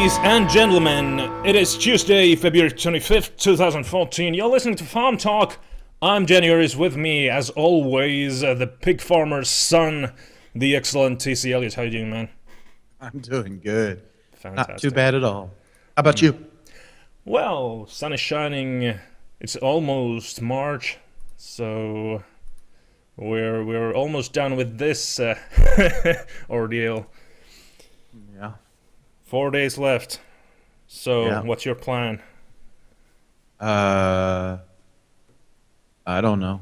Ladies and gentlemen, it is Tuesday, February 25th, 2014. You're listening to FAWMtalk. I'm Ianuarius. With me, as always, the pig farmer's son, the excellent TC Elliott. How you doing, man? I'm doing good. Fantastic. Not too bad at all. How about you? Well, sun is shining. It's almost March, so we're almost done with this ordeal. Yeah. 4 days left. So, Yeah. what's your plan? I don't know.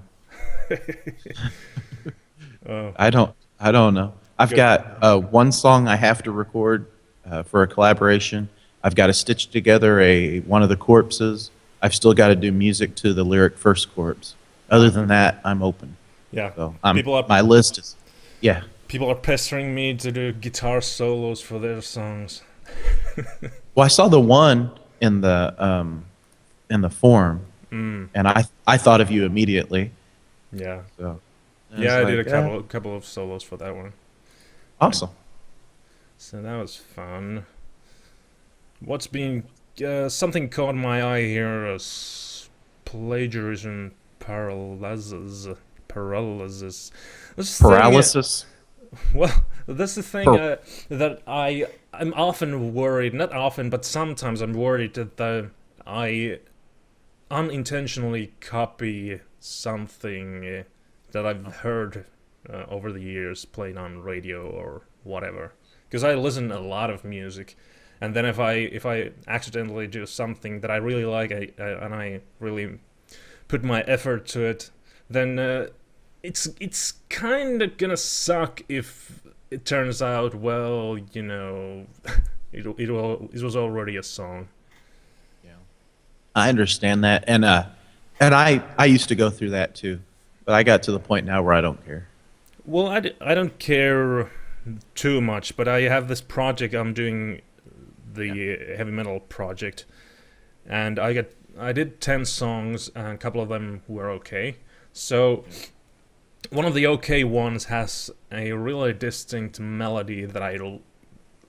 Oh, I don't know. I've Good. got one song I have to record for a collaboration. I've got to stitch together one of the corpses. I've still got to do music to the lyric first corpse. Other than that, I'm open. Yeah. So People my list is, yeah. are pestering me to do guitar solos for their songs. Well, I saw the one in the forum, and I thought of you immediately. Yeah. So Yeah, I was did like, a couple of solos for that one. Awesome. So that was fun. What's being something caught my eye here as plagiarism paralysis. This thing, Paralysis. well, that's the thing Per- that I'm often worried. Not often, but sometimes I'm worried that I unintentionally copy something that I've heard over the years played on radio or whatever. Because I listen a lot of music, and then if I accidentally do something that I really like and I really put my effort to it, then it's kind of gonna suck if it turns out, well, you know, it was already a song. Yeah. I understand that, and I used to go through that too, but I got to the point now where I don't care. Well, I don't care too much, but I have this project I'm doing, the heavy metal project, and I did 10 songs, and a couple of them were okay. So one of the okay ones has a really distinct melody that I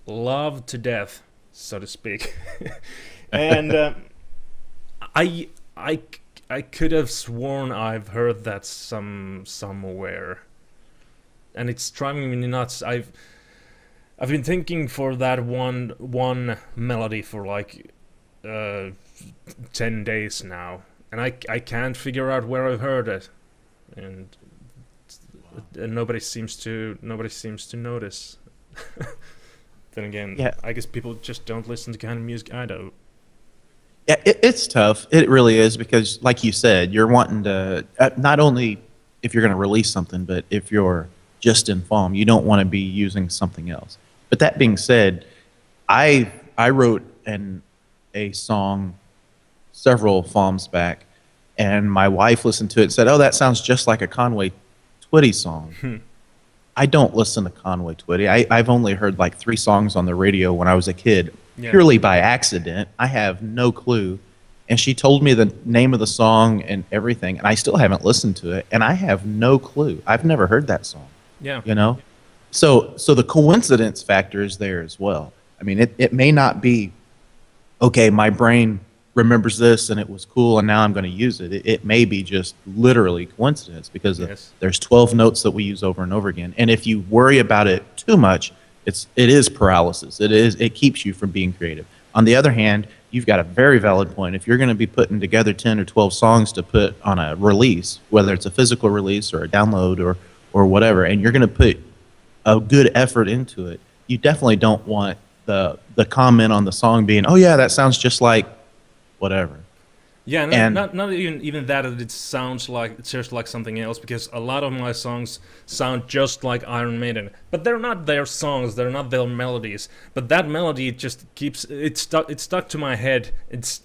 love to death, so to speak. And I I I could have sworn I've heard that somewhere, and it's driving me nuts. I've been thinking for that one melody for like 10 days now, and I can't figure out where I've heard it, and nobody seems to notice. Then again, Yeah. I guess people just don't listen to the kind of music I do. Yeah, it's tough. It really is because, like you said, you're wanting to not only if you're going to release something, but if you're just in FAWM, you don't want to be using something else. But that being said, I wrote a song several FAWMs back, and my wife listened to it and said, "Oh, that sounds just like a Conway Twitty song." I don't listen to Conway Twitty. I've only heard like 3 songs on the radio when I was a kid, Yeah. purely by accident. I have no clue. And she told me the name of the song and everything, and I still haven't listened to it, and I have no clue. I've never heard that song, Yeah. you know? So the coincidence factor is there as well. I mean, it may not be, okay, my brain remembers this and it was cool and now I'm going to use it. It may be just literally coincidence because Yes. there's 12 notes that we use over and over again. And if you worry about it too much, it is paralysis. It keeps you from being creative. On the other hand, you've got a very valid point. If you're going to be putting together 10 or 12 songs to put on a release, whether it's a physical release or a download or whatever, and you're going to put a good effort into it, you definitely don't want the comment on the song being, "Oh yeah, that sounds just like whatever." Yeah, And not even that it sounds like it's just like something else, because a lot of my songs sound just like Iron Maiden, but they're not their songs, they're not their melodies. But that melody just keeps it's stuck to my head. It's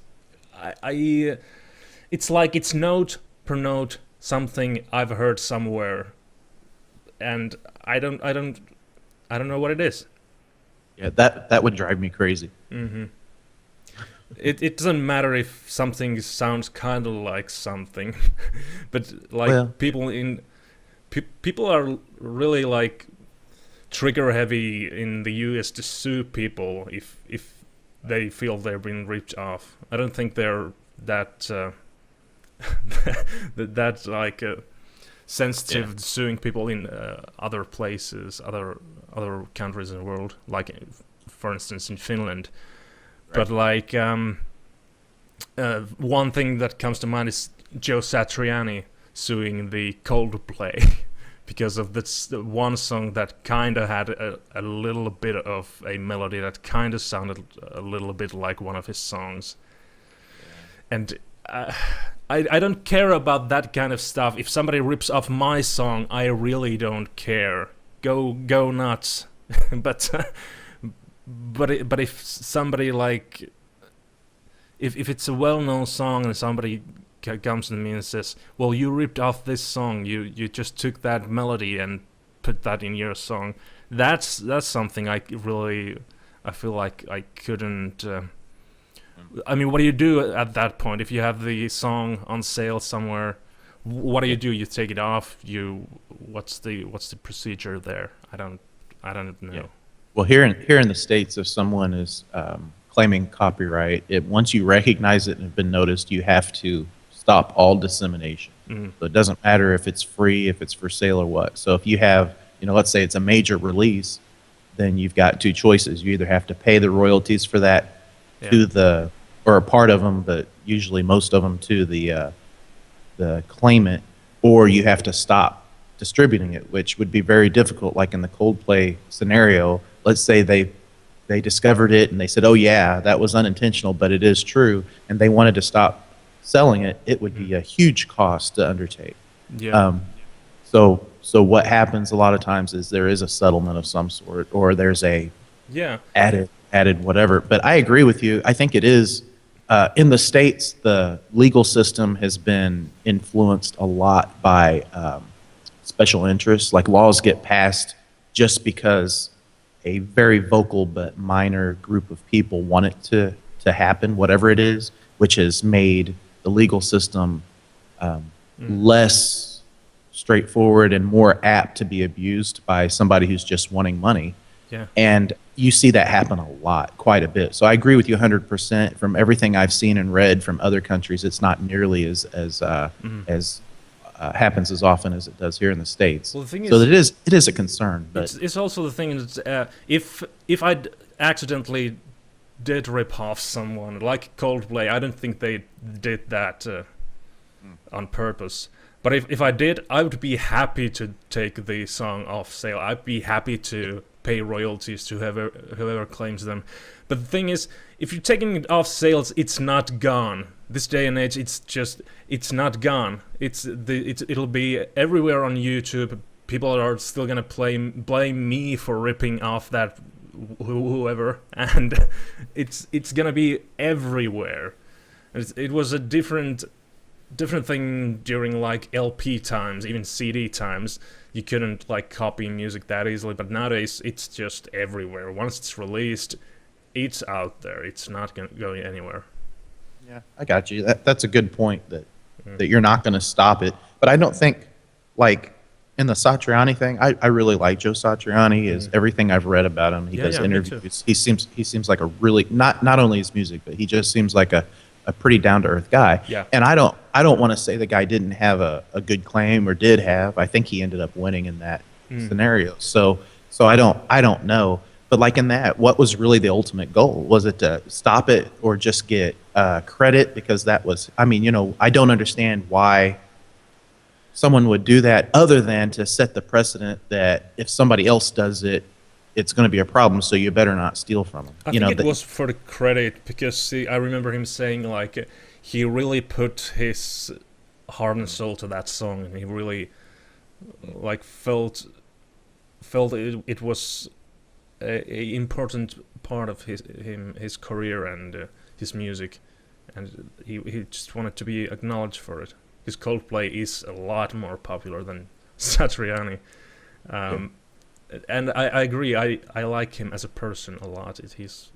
like it's note per note something I've heard somewhere, and I don't know what it is. yeah, that would drive me crazy. It doesn't matter if something sounds kind of like something, but like Well, people are really like trigger heavy in the US to sue people if they feel they're being ripped off. I don't think they're that that like sensitive suing people in other places, other countries in the world, like for instance in Finland. Right. But like one thing that comes to mind is Joe Satriani suing the Coldplay because of this one song that kind of had a little bit of a melody that kind of sounded a little bit like one of his songs. Yeah. And I don't care about that kind of stuff. If somebody rips off my song, I really don't care. Go nuts. but if somebody like if it's a well-known song and somebody comes to me and says, well, you ripped off this song, you just took that melody and put that in your song, that's something I feel like I couldn't I mean, what do you do at that point if you have the song on sale somewhere? What do? You take it off? What's the procedure there? I don't know. Yeah. Well, here in the States, if someone is claiming copyright, once you recognize it and have been noticed, you have to stop all dissemination. Mm-hmm. So it doesn't matter if it's free, if it's for sale or what. So if you have, let's say it's a major release, then you've got two choices. You either have to pay the royalties for that to or a part of them, but usually most of them to the claimant, or you have to stop distributing it, which would be very difficult. Like in the Coldplay scenario, let's say they discovered it and they said, oh yeah, that was unintentional, but it is true, and they wanted to stop selling it, it would be a huge cost to undertake. Yeah. So what happens a lot of times is there is a settlement of some sort, or there's a added whatever. But I agree with you. I think it is in the States, the legal system has been influenced a lot by special interests. Like laws get passed just because a very vocal but minor group of people want it to happen, whatever it is, which has made the legal system less straightforward and more apt to be abused by somebody who's just wanting money. Yeah. And you see that happen a lot, quite a bit. So I agree with you 100%. From everything I've seen and read from other countries, it's not nearly as happens as often as it does here in the States. Well, the thing is, so it is a concern. But it's also the thing that if I accidentally did rip off someone like Coldplay, I don't think they did that on purpose. But if I did, I would be happy to take the song off sale. I'd be happy to pay royalties to whoever claims them. But the thing is, if you're taking it off sales, it's not gone. This day and age, it's not gone. It'll be everywhere on YouTube. People are still gonna blame me for ripping off that whoever, and it's gonna be everywhere. It was a different thing during like LP times, even CD times. You couldn't like copy music that easily, but nowadays it's just everywhere. Once it's released, it's out there. It's not going anywhere. Yeah, I got you. That's a good point that you're not going to stop it. But I don't think, like in the Satriani thing, I really like Joe Satriani. Is everything I've read about him. He does interviews. He seems like a really not only his music, but he just seems like a pretty down to earth guy. Yeah. And I don't want to say the guy didn't have a good claim or did have. I think he ended up winning in that scenario. So I don't know. But like in that, what was really the ultimate goal? Was it to stop it or just get credit? Because that was, I don't understand why someone would do that other than to set the precedent that if somebody else does it, it's going to be a problem, so you better not steal from them. I think it was for the credit, because I remember him saying like he really put his heart and soul to that song, and he really like felt it was a important part of his career and his music, and he just wanted to be acknowledged for it. His Coldplay is a lot more popular than Satriani. And I agree. I like him as a person a lot. He's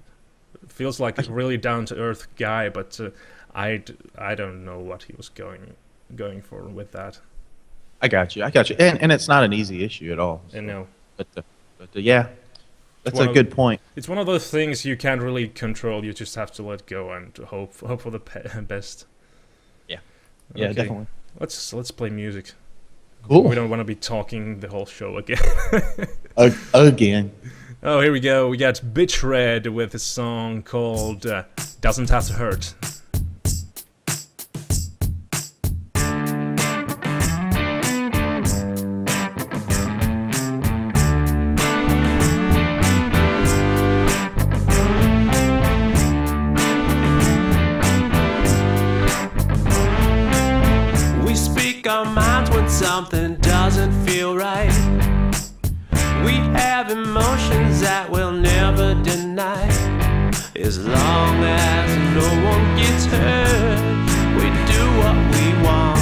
feels like a really down to earth guy, but I don't know what he was going for with that. I got you. And it's not an easy issue at all. So. I know. But yeah. That's a good point. It's one of those things you can't really control. You just have to let go and hope for the best. Yeah. Okay. Yeah, definitely. Let's play music. Cool. We don't want to be talking the whole show again. Again. Oh, here we go. We got Bitch Red with a song called Doesn't Have to Hurt. Our minds when something doesn't feel right. We have emotions that we'll never deny. As long as no one gets hurt, we do what we want.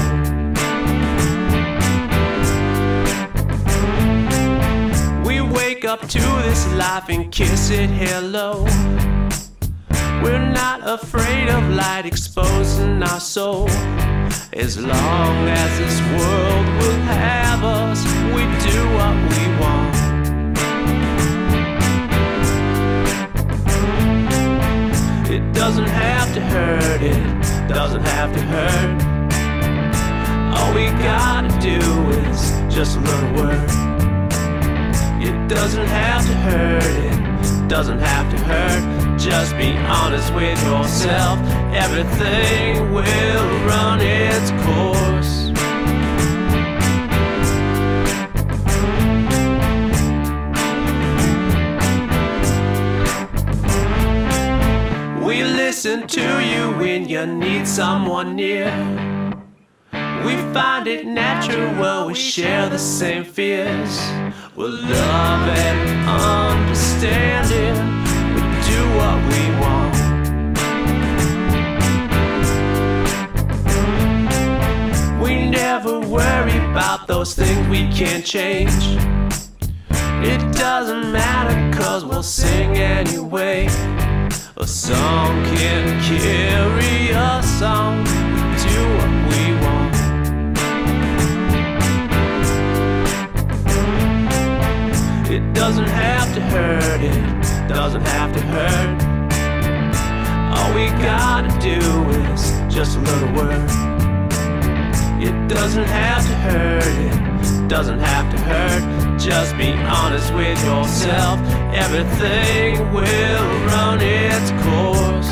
We wake up to this life and kiss it hello. We're not afraid of light exposing our soul. As long as this world will have us, we do what we want. It doesn't have to hurt, it doesn't have to hurt. All we gotta do is just learn a word. It doesn't have to hurt, it doesn't have to hurt. Just be honest with yourself. Everything will run its course. We listen to you when you need someone near. We find it natural when we share the same fears. With love and understanding, we do what we want. We never worry about those things we can't change. It doesn't matter 'cause we'll sing anyway. A song can carry a song. We do what we want. It doesn't have to hurt, it doesn't have to hurt. All we gotta do is just learn a word. It doesn't have to hurt, it doesn't have to hurt. Just be honest with yourself. Everything will run its course.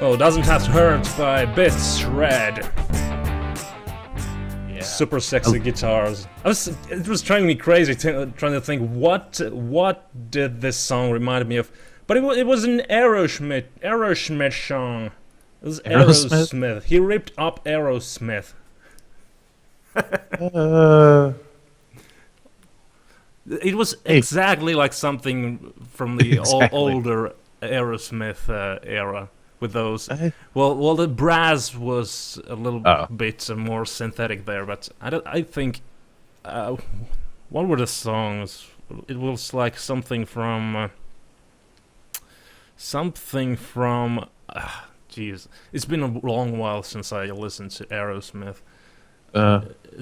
Oh, Doesn't Have to Hurt by Bitch Red. Yeah. Super sexy guitars. It was driving me crazy trying to think what did this song remind me of. But it was an Aerosmith song. It was Aerosmith. He ripped up Aerosmith. It was exactly like something from the older Aerosmith era. With those, well, the brass was a little bit more synthetic there, but I think, what were the songs? It was like something from, jeez, it's been a long while since I listened to Aerosmith.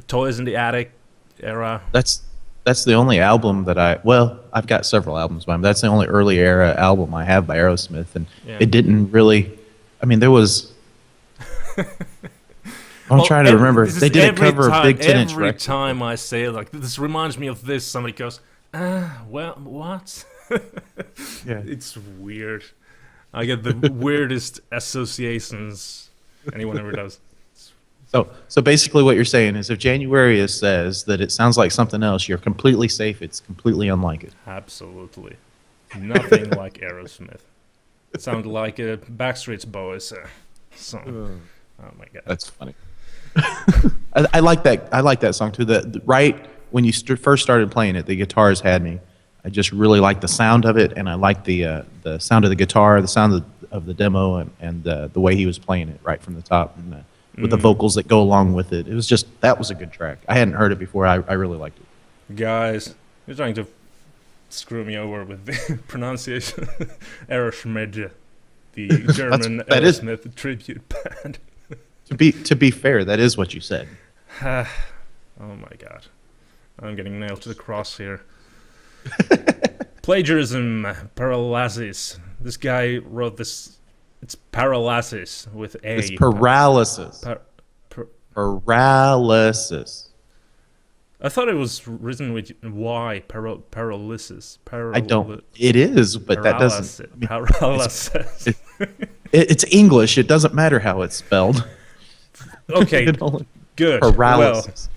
Toys in the Attic era. That's the only album that I've got several albums by them. That's the only early era album I have by Aerosmith, and it didn't really. I mean, there was. I'm trying to remember. They did a cover of Big 10 Inch Every Records. time I say it, like this reminds me of this, somebody goes, well, what? Yeah. It's weird. I get the weirdest associations anyone ever does. It's So basically, what you're saying is, if Januarius says that it sounds like something else, you're completely safe. It's completely unlike it. Absolutely. Nothing like Aerosmith. It sounded like a Backstreet Boys song. Oh my god. That's funny. I like that. I like that song too. Right when you first started playing it, the guitars had me. I just really liked the sound of it, and I liked the sound of the guitar, the sound of the demo, and the way he was playing it right from the top, and with the vocals that go along with it. It was just, that was a good track. I hadn't heard it before. I really liked it. Guys, you're trying to screw me over with the pronunciation. Aerosmith, the German Aerosmith tribute band. To be fair, that is what you said. Oh my god. I'm getting nailed to the cross here. Plagiarism, paralysis. This guy wrote this. It's paralysis with A. It's paralysis. Paralysis. I thought it was written with Y. Paralysis. I don't. It is, but that doesn't. Paralysis. It's English. It doesn't matter how it's spelled. Okay. Good. Paralysis. Well.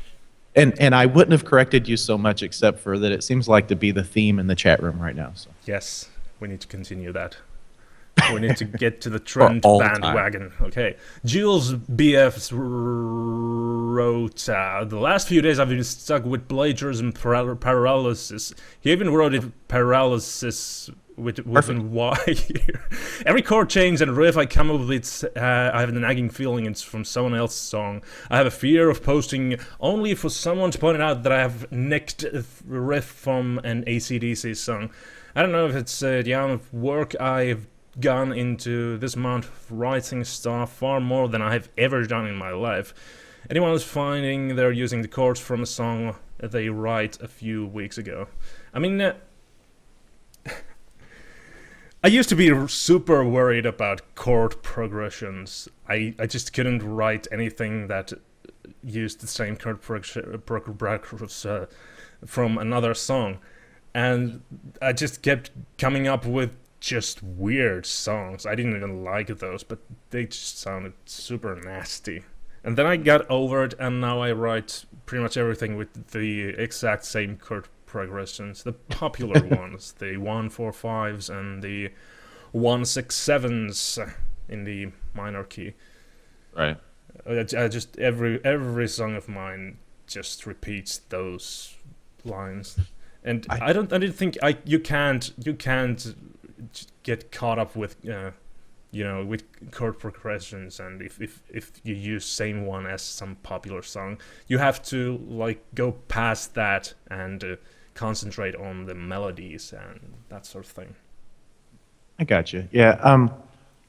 And I wouldn't have corrected you so much, except for that it seems like to be the theme in the chat room right now. So. Yes, we need to continue that. We need to get to the trend bandwagon. Okay. Jules BF wrote, the last few days I've been stuck with plagiarism paralysis. He even wrote it paralysis with an Y here. Every chord change and riff I come up with, I have a nagging feeling it's from someone else's song. I have a fear of posting only for someone to point out that I have nicked a riff from an AC/DC song. I don't know if it's the amount of work I've gone into this amount of writing stuff, far more than I have ever done in my life. Anyone who's finding they're using the chords from a song that they write a few weeks ago. I mean, I used to be super worried about chord progressions. I just couldn't write anything that used the same chord progressions from another song. And I just kept coming up with just weird songs. I didn't even like those, but they just sounded super nasty. And then I got over it, and now I write pretty much everything with the exact same chord progressions. The popular ones, the 1-4-5s and the 1-6-7s in the minor key. Right. I just every song of mine just repeats those lines. And I didn't think you can't get caught up with with chord progressions, and if you use same one as some popular song, you have to like go past that and concentrate on the melodies and that sort of thing. I got you. Yeah.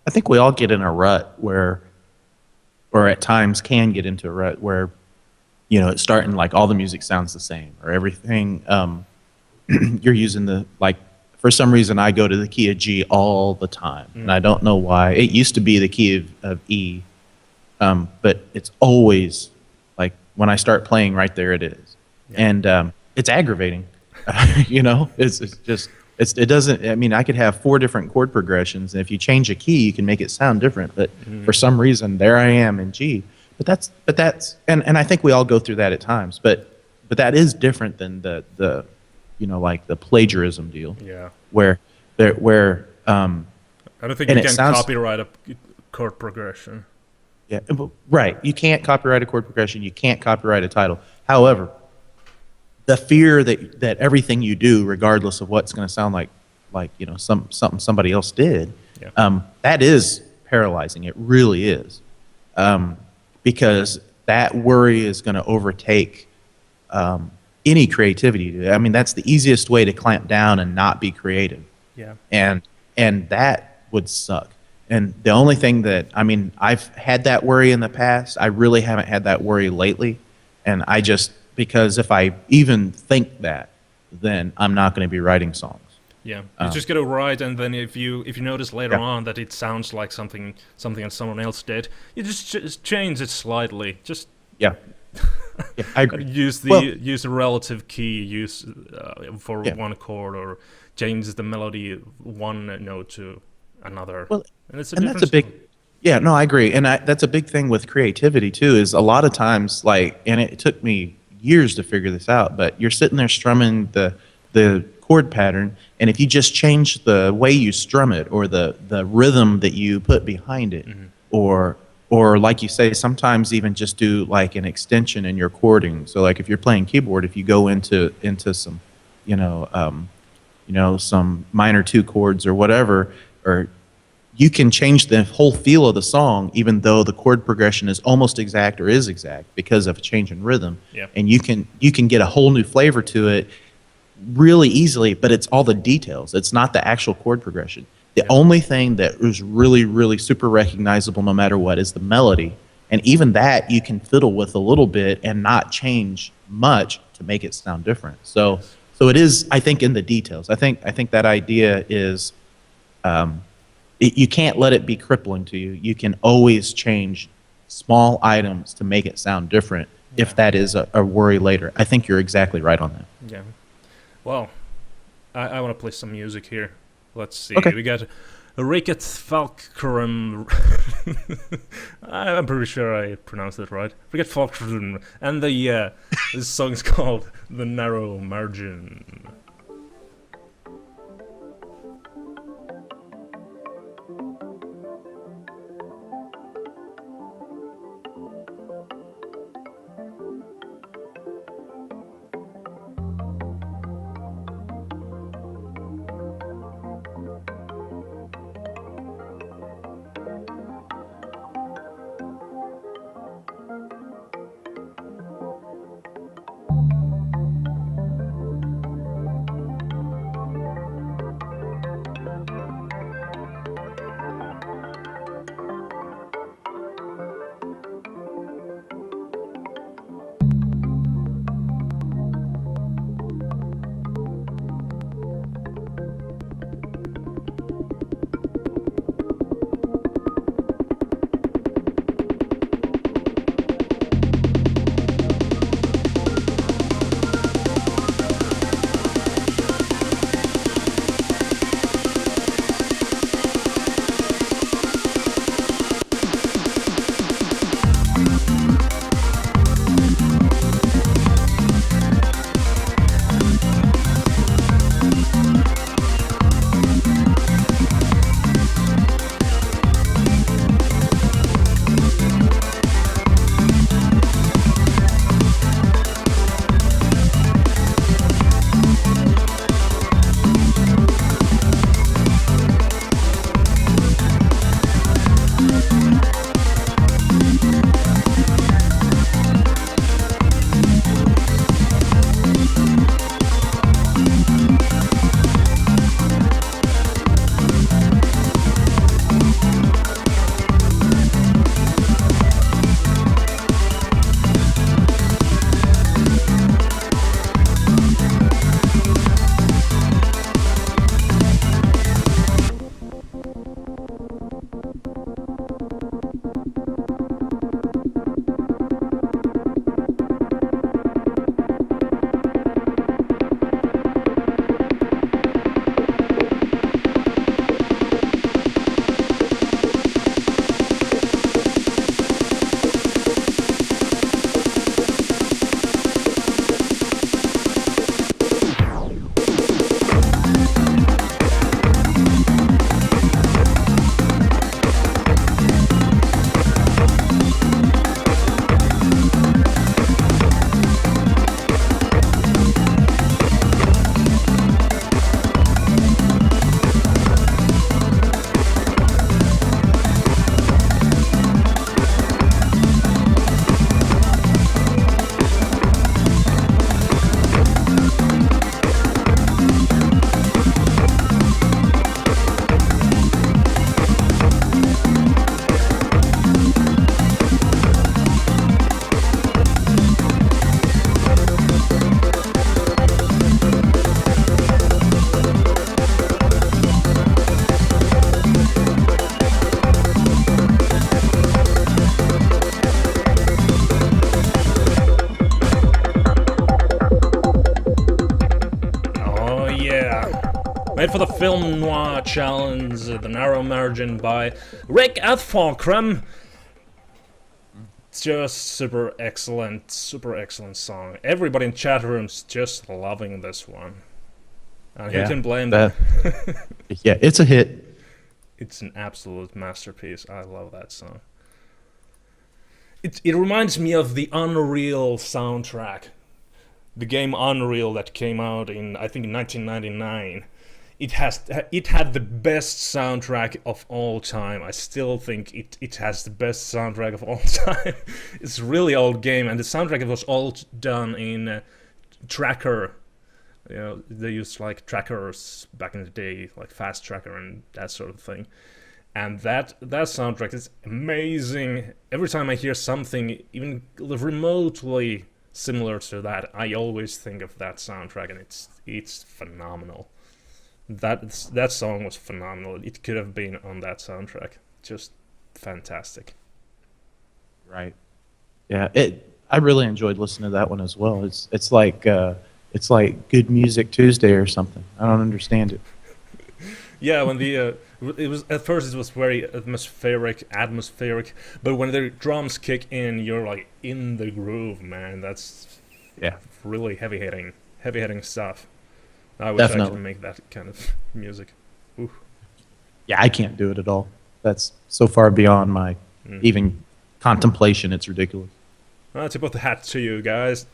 I think we all get in a rut or at times can get into a rut where it's starting like all the music sounds the same or everything. You're using for some reason, I go to the key of G all the time, and I don't know why. It used to be the key of E, but it's always like when I start playing, right there it is, and it's aggravating. It doesn't. I mean, I could have 4 different chord progressions, and if you change a key, you can make it sound different. But for some reason, there I am in G. But that's and I think we all go through that at times. But that is different than the like the plagiarism deal. Yeah. Where I don't think you can copyright a chord progression. Yeah, right. You can't copyright a chord progression. You can't copyright a title. However, the fear that everything you do, regardless of what's going to sound like something somebody else did, that is paralyzing. It really is, because that worry is going to overtake any creativity. I mean, that's the easiest way to clamp down and not be creative. Yeah. And that would suck. And the only thing I've had that worry in the past. I really haven't had that worry lately. And because if I even think that, then I'm not going to be writing songs. Yeah. You just got to write, and then if you notice later on that it sounds like something that someone else did, you just change it slightly. Just yeah, I agree. Use the relative key for one chord, or change the melody one note to another. Well, and it's that's a big. Yeah, no, I agree, and that's a big thing with creativity too. Is a lot of times, like, and it took me years to figure this out, but you're sitting there strumming the chord pattern, and if you just change the way you strum it or the rhythm that you put behind it, or like you say, sometimes even just do like an extension in your chording. So like if you're playing keyboard, if you go into some, some minor two chords or whatever, or you can change the whole feel of the song, even though the chord progression is almost exact or is exact because of a change in rhythm. Yeah. And you can get a whole new flavor to it really easily, but it's all the details. It's not the actual chord progression. The only thing that is really, really super recognizable no matter what is the melody. And even that you can fiddle with a little bit and not change much to make it sound different. So it is, I think, in the details. I think that idea is you can't let it be crippling to you. You can always change small items to make it sound different if that is a worry later. I think you're exactly right on that. Yeah. Well, I want to play some music here. Let's see. Okay. We got Ricket Falkrum. I'm pretty sure I pronounced it right. Ricket Falkrum. And this song's called The Narrow Margin. for the Film Noir Challenge, The Narrow Margin by Rick at FAWM. It's just super excellent song. Everybody in chat rooms just loving this one. And who can blame them? Yeah, it's a hit. It's an absolute masterpiece. I love that song. It reminds me of the Unreal soundtrack. The game Unreal that came out in, I think, 1999. It had the best soundtrack of all time. I still think it has the best soundtrack of all time. It's a really old game, and the soundtrack was all done in Tracker. You know, they used like trackers back in the day, like Fast Tracker and that sort of thing. And that soundtrack is amazing. Every time I hear something even remotely similar to that, I always think of that soundtrack, and it's phenomenal. That song was phenomenal. It could have been on that soundtrack. Just fantastic. Right. Yeah. I really enjoyed listening to that one as well. It's like Good Music Tuesday or something. I don't understand it. Yeah, when it was at first it was very atmospheric, but when the drums kick in, you're like in the groove, man. That's really heavy hitting stuff. I wish I could make that kind of music. Ooh. Yeah, I can't do it at all. That's so far beyond my even contemplation. It's ridiculous. Well, tip of the hat to you guys.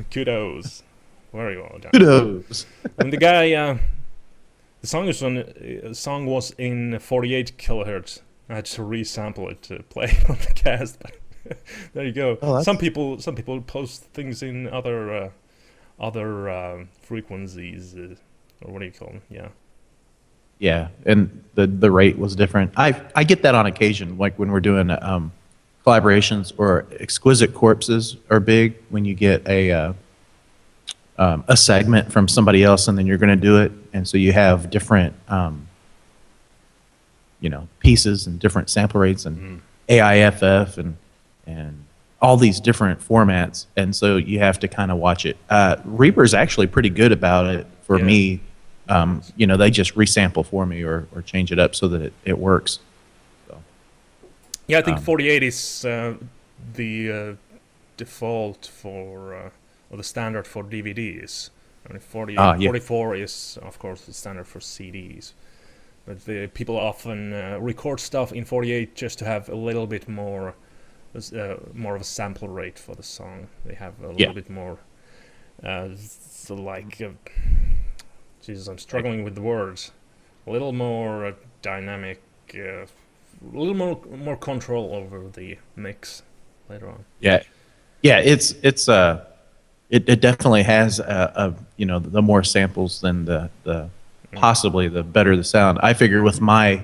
Kudos. Very well done. Kudos. And the guy, the song was in 48 kilohertz. I had to resample it to play it on the cast. But there you go. Oh, some people post things in other frequencies, or what do you call them? Yeah. Yeah, and the rate was different. I get that on occasion, like when we're doing collaborations, or Exquisite Corpses are big when you get a segment from somebody else and then you're going to do it, and so you have different pieces and different sample rates and AIFF and all these different formats, and so you have to kind of watch it. Reaper's actually pretty good about it for me. They just resample for me or change it up so that it works. So, yeah, I think 48 is the default for or the standard for DVDs. I mean, 44 is of course the standard for CDs. But people often record stuff in 48 just to have a little bit more of a sample rate for the song. They have a little bit more, Jesus, I'm struggling with the words. A little more dynamic, a little more control over the mix later on. Yeah, it definitely has the more samples than the possibly the better the sound. I figure with my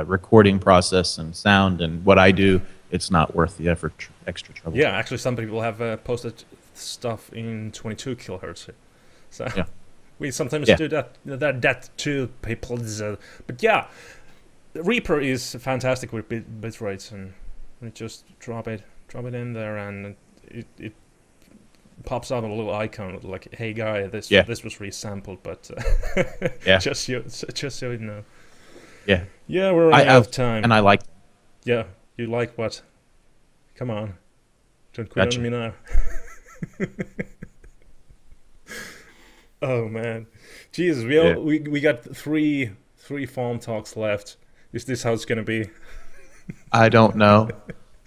recording process and sound and what I do, it's not worth the extra trouble. Yeah, actually, some people have posted stuff in 22 kilohertz. So we sometimes do that too, people. But yeah, Reaper is fantastic with bit rates, and we just drop it in there, and it pops up a little icon like, "Hey guy, this was resampled," but just so you know. Yeah. Yeah, we're running out of time. And I like. Yeah. You like what? Come on. Don't quit on me now. Oh, man. Jesus, we got three FAWM talks left. Is this how it's going to be? I don't know.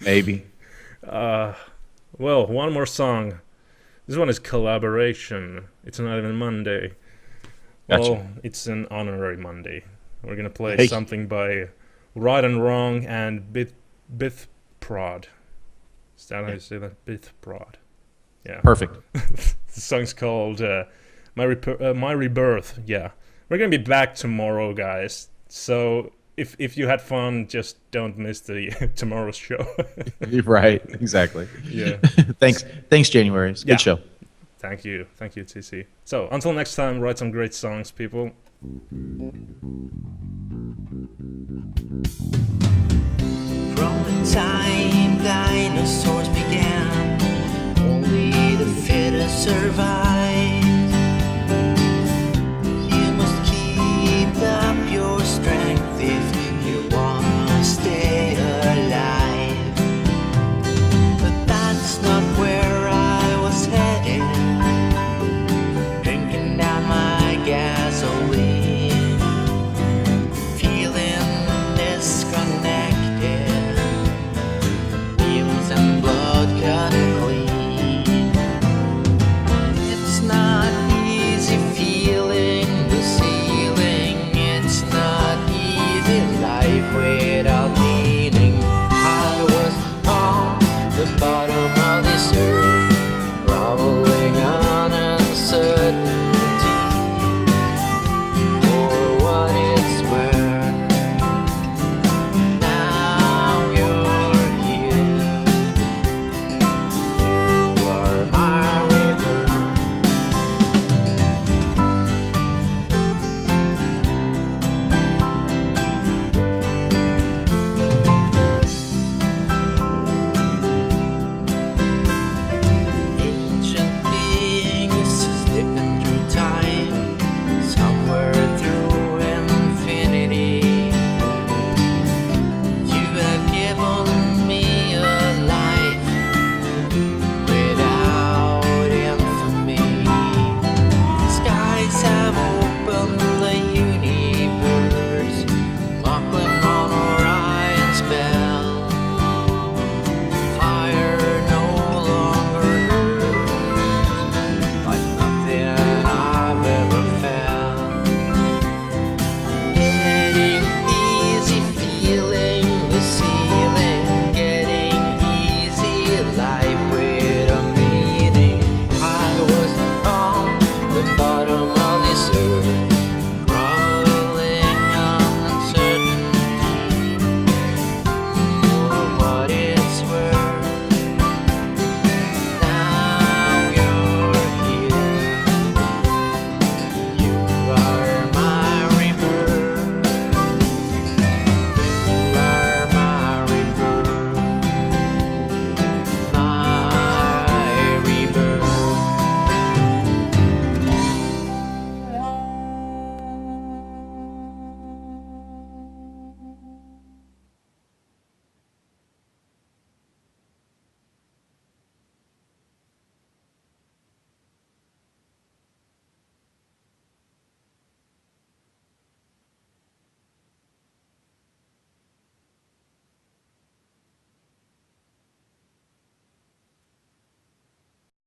Maybe. Well, one more song. This one is Collaboration. It's not even Monday. Gotcha. Well, it's an honorary Monday. We're going to play something by Right and Wrong and Bith Prod. Is that how you say that? Bith Prod. Yeah. Perfect. The song's called My Rebirth. Yeah. We're going to be back tomorrow, guys. So if you had fun, just don't miss the tomorrow's show. Right. Exactly. Yeah. Thanks, Januarius. Good show. Thank you, TC. So until next time, write some great songs, people. From the time dinosaurs began, only the fittest survive.